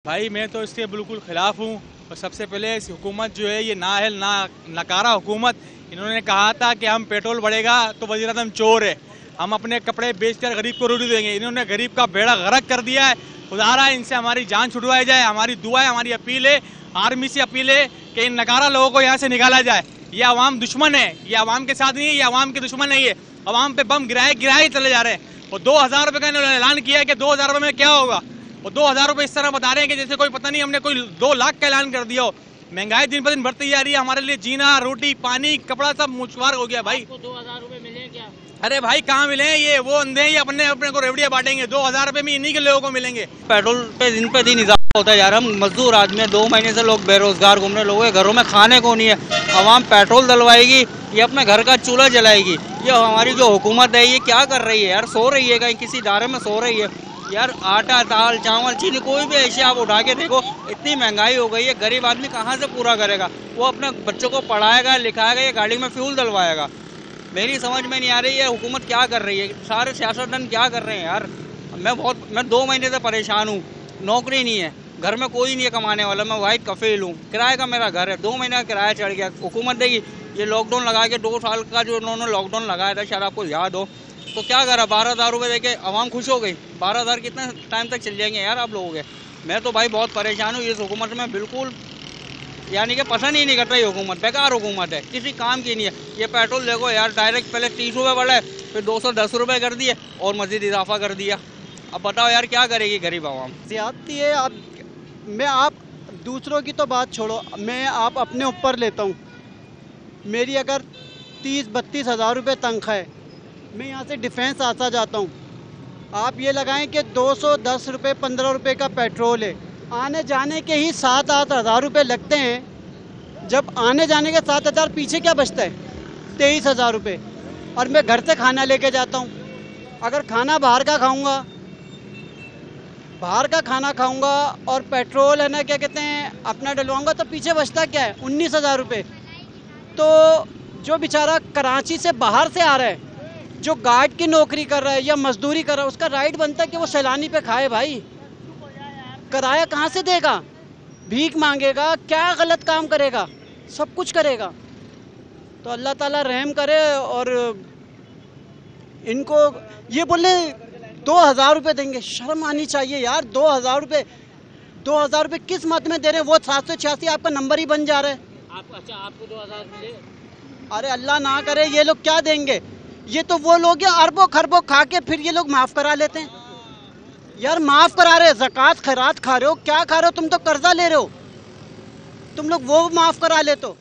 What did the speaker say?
भाई मैं तो इसके बिल्कुल खिलाफ हूँ। और सबसे पहले इस हुकूमत जो है ये नाअहल ना नकारा हुकूमत। इन्होंने कहा था कि हम पेट्रोल बढ़ेगा तो वज़ीर-ए-आज़म चोर है, हम अपने कपड़े बेचकर गरीब को रोटी देंगे। इन्होंने गरीब का बेड़ा गर्क कर दिया है। खुदा इनसे हमारी जान छुड़वाई जाए, हमारी दुआ है, हमारी अपील है, आर्मी से अपील है कि इन नकारा लोगों को यहाँ से निकाला जाए। ये अवाम दुश्मन है, ये अवाम के साथ नहीं है, ये अवाम के दुश्मन नहीं है। अवाम पे बम गिराए चले जा रहे हैं। और 2000 रुपये का इन्होंने ऐलान किया है कि 2000 रुपये में क्या होगा। और 2000 रुपये इस तरह बता रहे हैं कि जैसे कोई पता नहीं हमने कोई 2 लाख का ऐलान कर दिया हो। महंगाई दिन पर दिन बढ़ती जा रही है, हमारे लिए जीना, रोटी, पानी, कपड़ा सब मुश्वार हो गया भाई। 2000 रुपए मिले क्या? अरे भाई कहाँ मिले हैं, ये वो अंधे हैं, ये अपने को रेवड़ियाँ बांटेंगे। 2000 रुपये में इन्हीं के लोगों को मिलेंगे। पेट्रोल पे दिन इजाफा होता जा रहा है। हम मजदूर आदमी है, 2 महीने से लोग बेरोजगार घूम रहे, लोगों के घरों में खाने को नहीं है। आवाम पेट्रोल डलवाएगी, ये अपने घर का चूल्हा जलाएगी। ये हमारी जो हुकूमत है ये क्या कर रही है यार? सो रही है कहीं किसी इदारे में सो रही है यार? आटा, दाल, चावल, चीनी, कोई भी ऐसे आप उठा के देखो, इतनी महंगाई हो गई है, गरीब आदमी कहाँ से पूरा करेगा? वो अपने बच्चों को पढ़ाएगा, लिखाएगा या गाड़ी में फ्यूल डलवाएगा? मेरी समझ में नहीं आ रही है हुकूमत क्या कर रही है, सारे सियासतदान क्या कर रहे हैं यार। मैं 2 महीने से परेशान हूँ, नौकरी नहीं है, घर में कोई नहीं है कमाने वाला, मैं वाइट कफील हूँ, किराए का मेरा घर है, 2 महीने का किराया चढ़ गया। हुकूमत देगी ये लॉकडाउन लगा के, 2 साल का जो उन्होंने लॉकडाउन लगाया था, शायद आपको याद हो, तो क्या करा, 12,000 रुपये देके आवाम खुश हो गई। 12,000 कितने टाइम तक चल जाएंगे यार आप लोगों के? मैं तो भाई बहुत परेशान हूँ इस हुकूमत में, बिल्कुल यानी कि पसंद ही नहीं करता। ये हुकूमत बेकार हुकूमत है, किसी काम की नहीं है। ये पेट्रोल देखो यार, डायरेक्ट पहले 30 रुपये बढ़े, फिर 210 रुपये कर दिए और मजीद इजाफा कर दिया। अब बताओ यार क्या करेगी गरीब आवाम? ज्यादती है। आप दूसरों की तो बात छोड़ो, मैं आप अपने ऊपर लेता हूँ। मेरी अगर 30-32 हज़ार रुपये तनख्वाह है, मैं यहाँ से डिफेंस आता जाता हूँ। आप ये लगाएं कि 210 रुपये 15 रुपये का पेट्रोल है, आने जाने के ही 7-8 हज़ार रुपये लगते हैं। जब आने जाने के 7 हज़ार, पीछे क्या बचता है? 23 हज़ार रुपये। और मैं घर से खाना लेके जाता हूँ। अगर खाना बाहर का खाऊंगा और पेट्रोल है ना, क्या कहते हैं, अपना डलवाऊंगा, तो पीछे बचता क्या है? 19 हज़ार रुपये। तो जो बेचारा कराची से बाहर से आ रहा है, जो गार्ड की नौकरी कर रहा है या मजदूरी कर रहा है, उसका राइट बनता है कि वो सैलानी पे खाए भाई। किराया कहाँ से देगा? भीख मांगेगा? क्या गलत काम करेगा? सब कुछ करेगा। तो अल्लाह ताला रहम करे। और इनको ये बोले 2000 रुपये देंगे, शर्म आनी चाहिए यार। 2000 रुपये किस मत में दे रहे हैं? वो 786 आपका नंबर ही बन जा रहा है। अच्छा, आपको 2000 मिले? अरे अल्लाह ना करे, ये लोग क्या देंगे? ये तो वो लोग हैं अरबों खरबों खा के फिर ये लोग माफ़ करा लेते हैं यार। माफ़ करा रहे, ज़कात खैरात खा रहे हो, क्या खा रहे हो? तुम तो कर्जा ले रहे हो, तुम लोग वो माफ़ करा ले तो